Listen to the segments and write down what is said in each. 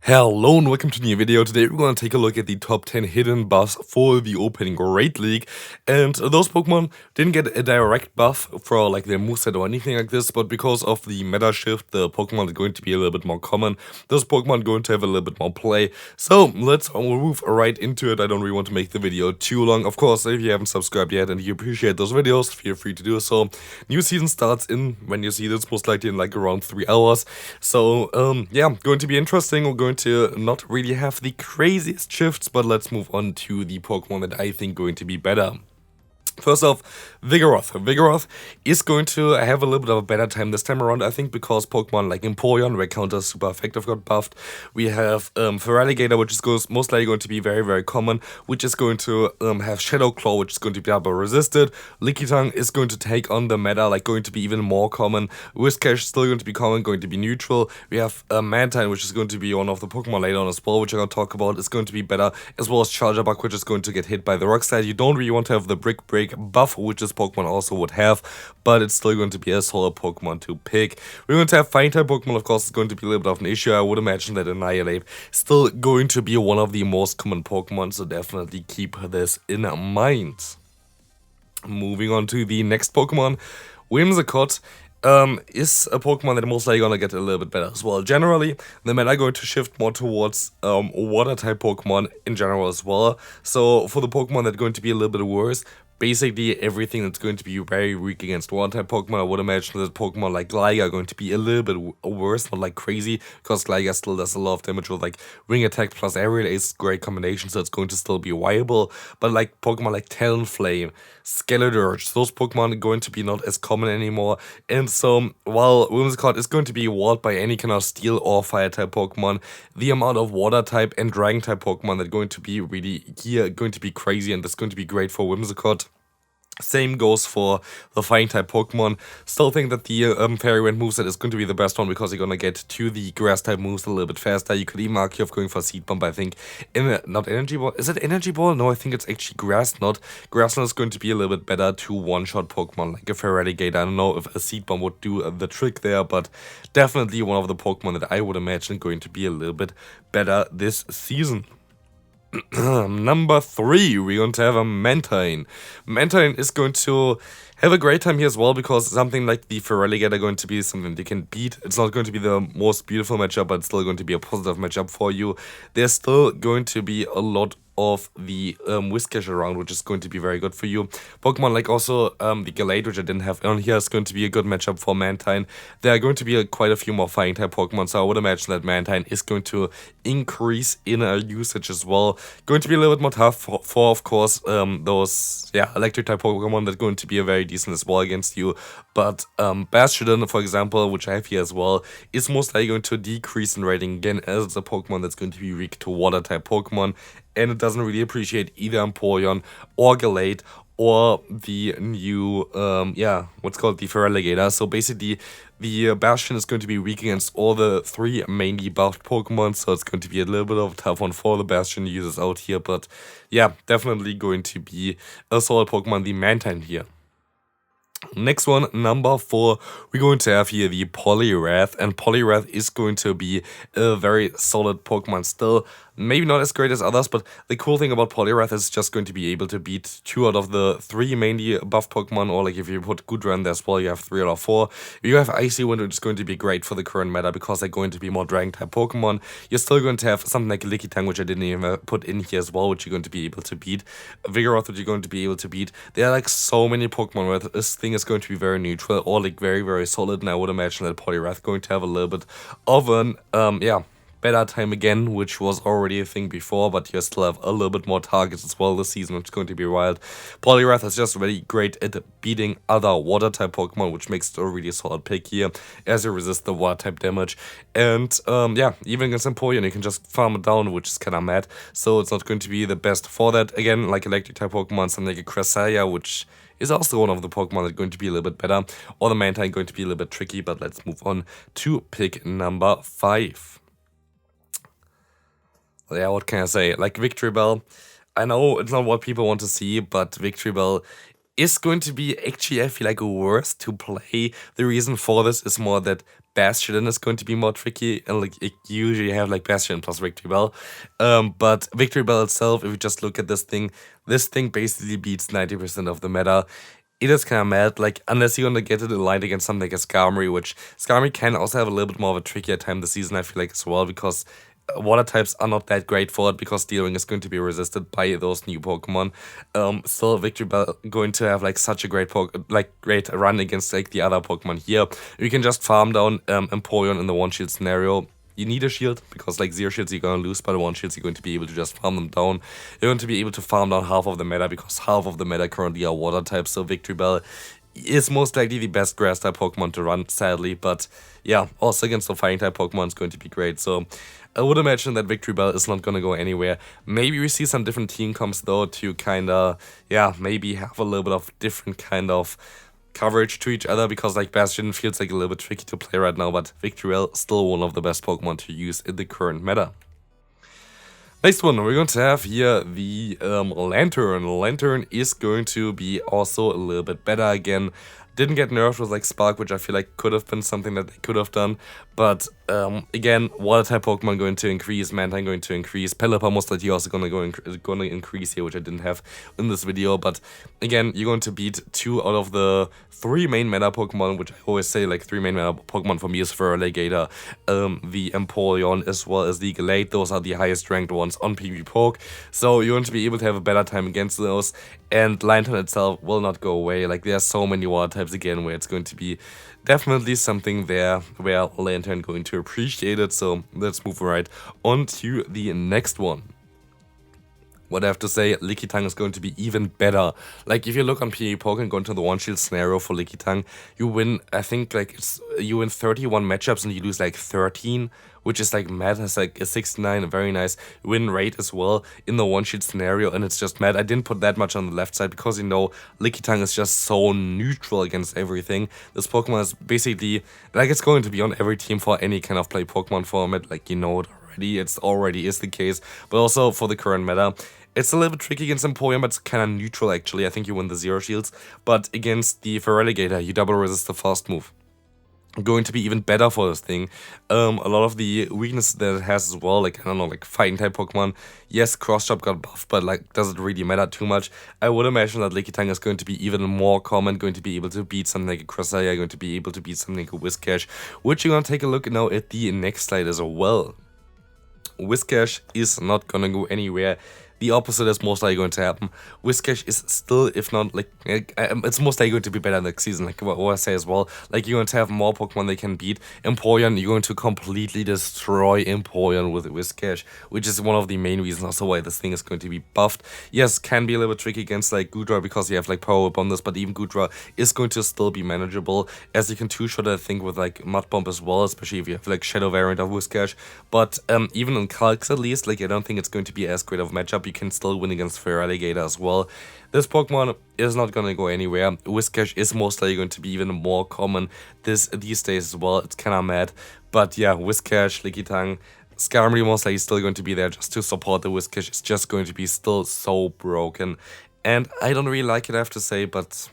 Hello and welcome to a new video. Today we're going to take a look at the top 10 hidden buffs for the opening Great League. And those Pokemon didn't get a direct buff for like their moveset or anything like this, but because of the meta shift, the Pokemon are going to be a little bit more common. Those Pokemon are going to have a little bit more play. So let's move right into it. I don't really want to make the video too long. Of course, if you haven't subscribed yet and you appreciate those videos, feel free to do so. New season starts when you see this, most likely in like around 3 hours. So yeah, going to be interesting. We're going to not really have the craziest shifts, but let's move on to the Pokemon that I think going to be better. First off, Vigoroth. Vigoroth is going to have a little bit of a better time this time around, I think, because Pokemon like Empoleon, where counter super effective, got buffed. We have Feraligatr, which is most likely going to be very, very common, which is going to have Shadow Claw, which is going to be double resisted. Lickitung is going to take on the meta, like going to be even more common. Whiscash is still going to be common, going to be neutral. We have Mantine, which is going to be one of the Pokemon later on as well, which I'm going to talk about, is going to be better, as well as Charjabug, which is going to get hit by the Rock Slide. You don't really want to have the Brick Break buff, which this Pokemon also would have, but it's still going to be a solid Pokemon to pick. We're going to have Fire type Pokemon, of course, it's going to be a little bit of an issue. I would imagine that Annihilate still going to be one of the most common Pokemon, so definitely keep this in mind. Moving on to the next Pokemon, Whimiscott. Is a Pokemon that most likely gonna get a little bit better as well. Generally, the meta going to shift more towards water type Pokemon in general as well. So for the Pokemon that are going to be a little bit worse, basically everything that's going to be very weak against water type Pokemon, I would imagine that Pokemon like Gligar are going to be a little bit worse, not like crazy, because Gligar still does a lot of damage with like Wing Attack plus Aerial Ace, great combination, so it's going to still be viable. But like Pokemon like Talonflame, Skeledirge, those Pokemon are going to be not as common anymore. And so while Whimsicott is going to be walled by any kind of Steel or Fire type Pokemon, the amount of Water type and Dragon type Pokemon that are going to be really here going to be crazy, and that's going to be great for Whimsicott. Same goes for the Flying type Pokemon. Still think that the Fairy Wind moveset is going to be the best one, because you're going to get to the Grass type moves a little bit faster. You could even argue of going for Seed Bomb, I think. Not Energy Ball. Is it Energy Ball? No, I think it's actually Grass Knot. Grass Knot is going to be a little bit better to one-shot Pokemon like a Feraligatr. I don't know if a Seed Bomb would do the trick there, but definitely one of the Pokemon that I would imagine going to be a little bit better this season. Number 3, we're going to have a Mantine. Mantine is going to have a great time here as well, because something like the Feraligatr are going to be something they can beat. It's not going to be the most beautiful matchup, but it's still going to be a positive matchup for you. There's still going to be a lot of the Whiscash around, which is going to be very good for you. Pokemon like also the Gallade, which I didn't have on here, is going to be a good matchup for Mantine. There are going to be quite a few more Flying type Pokemon, so I would imagine that Mantine is going to increase in usage as well. Going to be a little bit more tough for of course, those Electric type Pokemon that are going to be a very decent as well against you. But Bastion, for example, which I have here as well, is most likely going to decrease in rating again, as it's a Pokemon that's going to be weak to Water type Pokemon, and it doesn't really appreciate either Empoleon or Gallade or the new, what's called the Feraligatr. So basically, the Bastion is going to be weak against all the 3 mainly buffed Pokemon, so it's going to be a little bit of a tough one for the Bastion users out here. But yeah, definitely going to be a solid Pokemon, the Mantine here. Next one, number 4, we're going to have here the Poliwrath, and Poliwrath is going to be a very solid Pokemon still. Maybe not as great as others, but the cool thing about Poliwrath is just going to be able to beat 2 out of the 3 mainly buffed Pokemon, or like if you put Goodra in there as well, you have 3 out of 4. You have Icy Wind, which is going to be great for the current meta, because they're going to be more Dragon type Pokemon. You're still going to have something like Lickitung, which I didn't even put in here as well, which you're going to be able to beat. Vigoroth, which you're going to be able to beat. There are like so many Pokemon where this thing is going to be very neutral, or like very, very solid, and I would imagine that Poliwrath going to have a little bit of an, better time again, which was already a thing before, but you still have a little bit more targets as well this season, which is going to be wild. Poliwrath is just really great at beating other water type Pokemon, which makes it a really solid pick here, as you resist the water type damage. And even against Empoleon, you can just farm it down, which is kind of mad, so it's not going to be the best for that. Again, like Electric type Pokemon, something like a Cresselia, which is also one of the Pokemon that are going to be a little bit better, or the Mantine going to be a little bit tricky. But let's move on to pick number 5. Yeah, what can I say? Like Victreebel, I know it's not what people want to see, but Victreebel is going to be actually, I feel like, worse to play. The reason for this is more that Bastion is going to be more tricky, and like you usually have like Bastion plus Victreebel. But Victreebel itself, if you just look at this thing basically beats 90% of the meta. It is kind of mad, like, unless you're gonna get it aligned against something like a Skarmory, which Skarmory can also have a little bit more of a trickier time this season, I feel like, as well, because water types are not that great for it, because Steel Ring is going to be resisted by those new Pokemon. Still, Victreebel going to have, like, such a great great run against, like, the other Pokemon here. You can just farm down Empoleon in the one-shield scenario. You need a shield, because like 0 shields you're gonna lose, but 1 shields you're going to be able to just farm them down. You're going to be able to farm down half of the meta, because half of the meta currently are water types, so Victreebel is most likely the best grass type Pokemon to run, sadly, but yeah, also against the fighting type Pokemon is going to be great, so I would imagine that Victreebel is not gonna go anywhere. Maybe we see some different team comps though to kinda, yeah, maybe have a little bit of different kind of coverage to each other, because like Bastion feels like a little bit tricky to play right now, but Victreebel still one of the best Pokemon to use in the current meta. Next one, we're going to have here the Lanturn. Lanturn is going to be also a little bit better again. Didn't get nerfed with like Spark, which I feel like could have been something that they could have done. But again, water type Pokemon going to increase, Mantine going to increase, Pelipper most likely also gonna increase here, which I didn't have in this video. But again, you're going to beat 2 out of the 3 main meta Pokemon, which I always say like 3 main meta Pokemon for me is Feraligatr, the Empoleon, as well as the Gallade. Those are the highest ranked ones on PvPoke. So you're going to be able to have a better time against those. And Lanturn itself will not go away. Like, there are so many water types again where it's going to be definitely something there where Lanturn going to appreciate it. So let's move right on to the next one. What I have to say, Lickitung is going to be even better. Like, if you look on PvPoke and go into the one-shield scenario for Lickitung, you win, I think, like, you win 31 matchups and you lose, like, 13, which is, like, mad. It's, like, a 69, a very nice win rate as well in the one-shield scenario, and it's just mad. I didn't put that much on the left side because, you know, Lickitung is just so neutral against everything. This Pokemon is basically, like, it's going to be on every team for any kind of play Pokemon format, like, you know it already. It already is the case, but also for the current meta. It's a little bit tricky against Empoleon, but it's kind of neutral actually. I think you win the 0 shields, but against the Feraligatr, you double resist the fast move. Going to be even better for this thing. A lot of the weaknesses that it has as well, like, I don't know, like fighting type Pokemon. Yes, Cross Chop got buffed, but like, does it really matter too much? I would imagine that Lickitung is going to be even more common, going to be able to beat something like a Cresselia, going to be able to beat something like a Whiscash, which you're gonna take a look now at the next slide as well. Whiscash is not gonna go anywhere. The opposite is most likely going to happen. Whiscash is still, if not, like, it's most likely going to be better next season, like what I say as well. Like, you're going to have more Pokemon they can beat. Empoleon, you're going to completely destroy Empoleon with Whiscash, which is one of the main reasons also why this thing is going to be buffed. Yes, can be a little bit tricky against, like, Goodra, because you have, like, Power Whip on this, but even Goodra is going to still be manageable, as you can two-shot, I think, with, like, Mud Bomb as well, especially if you have, like, Shadow variant of Whiscash. But even in Calcs, at least, like, I don't think it's going to be as great of a matchup. You can still win against Feraligatr as well. This Pokemon is not going to go anywhere. Whiscash is most likely going to be even more common these days as well. It's kind of mad. But yeah, Whiscash, Lickitung, Skarmory most likely still going to be there just to support the Whiscash. It's just going to be still so broken. And I don't really like it, I have to say, but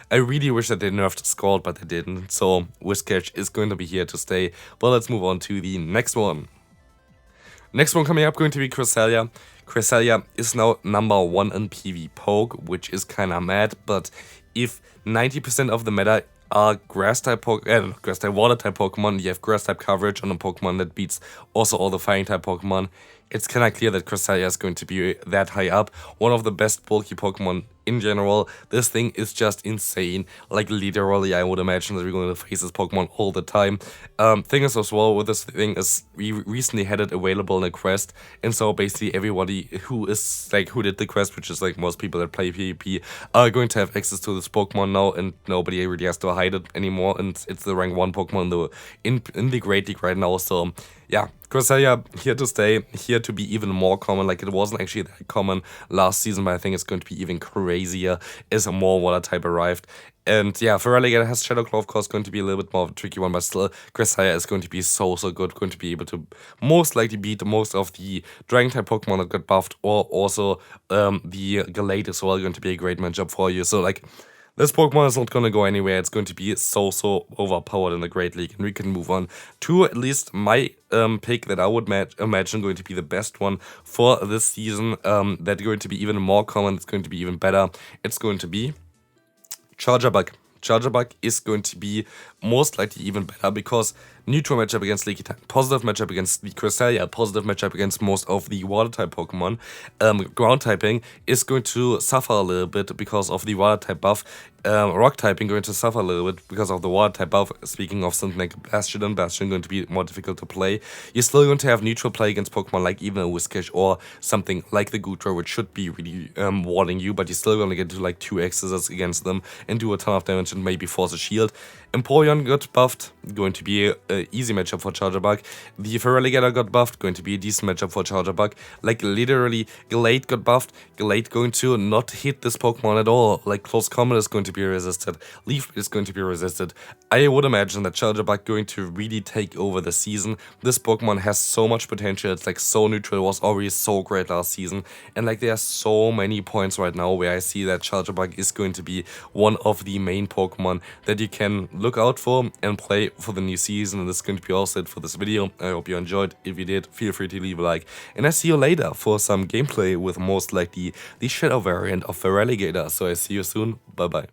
I really wish that they nerfed Scald, but they didn't. So Whiscash is going to be here to stay. But let's move on to the next one. Next one coming up going to be Cresselia. Cresselia is now #1 in PvPoke, which is kinda mad, but if 90% of the meta are grass-type water-type Pokemon, you have grass-type coverage on a Pokemon that beats also all the fighting-type Pokemon, it's kinda clear that Cresselia is going to be that high up. One of the best bulky Pokemon in general. This thing is just insane. Like, literally, I would imagine that we're going to face this Pokemon all the time. Thing is as well with this thing is we recently had it available in a quest, and so basically everybody who did the quest, which is like most people that play PvP, are going to have access to this Pokemon now, and nobody really has to hide it anymore, and it's the rank 1 Pokemon in the Great League right now, so yeah. Cresselia here to stay, here to be even more common. Like, it wasn't actually that common last season, but I think it's going to be even crazier as more water type arrived. And yeah, Feraligatr has Shadow Claw, of course, going to be a little bit more of a tricky one, but still, Cresselia is going to be so good, going to be able to most likely beat most of the Dragon type Pokemon that got buffed, or also the Gallade as well, going to be a great matchup for you. So, like, This Pokemon is not going to go anywhere. It's going to be so overpowered in the Great League. And we can move on to at least my pick that I would imagine going to be the best one for this season. That's going to be even more common. It's going to be even better. It's going to be Charjabug. Charjabug is going to be most likely even better because neutral matchup against Lickitung, positive matchup against the Cresselia, positive matchup against most of the water type Pokemon. Ground typing is going to suffer a little bit because of the water type buff. Rock typing going to suffer a little bit because of the water type buff. Speaking of something like Bastion going to be more difficult to play. You're still going to have neutral play against Pokemon like even a Whiscash or something like the Goodra, which should be really warding you, but you're still going to get to like 2 X's against them and do a ton of damage and maybe force a shield. Empoleon got buffed, going to be an easy matchup for Charjabug. The Feraligatr got buffed, going to be a decent matchup for Charjabug. Like literally, Glade got buffed, Glade going to not hit this Pokemon at all. Like Close Combat is going to be resisted, Leaf is going to be resisted. I would imagine that Charjabug going to really take over the season. This Pokemon has so much potential, it's like so neutral, it was already so great last season. And like there are so many points right now where I see that Charjabug is going to be one of the main Pokemon that you can look out for and play for the new season. And this is going to be all it for this video. I hope you enjoyed. If you did, feel free to leave a like. And I see you later for some gameplay with most likely the Shadow variant of Feraligatr. So I see you soon. Bye bye.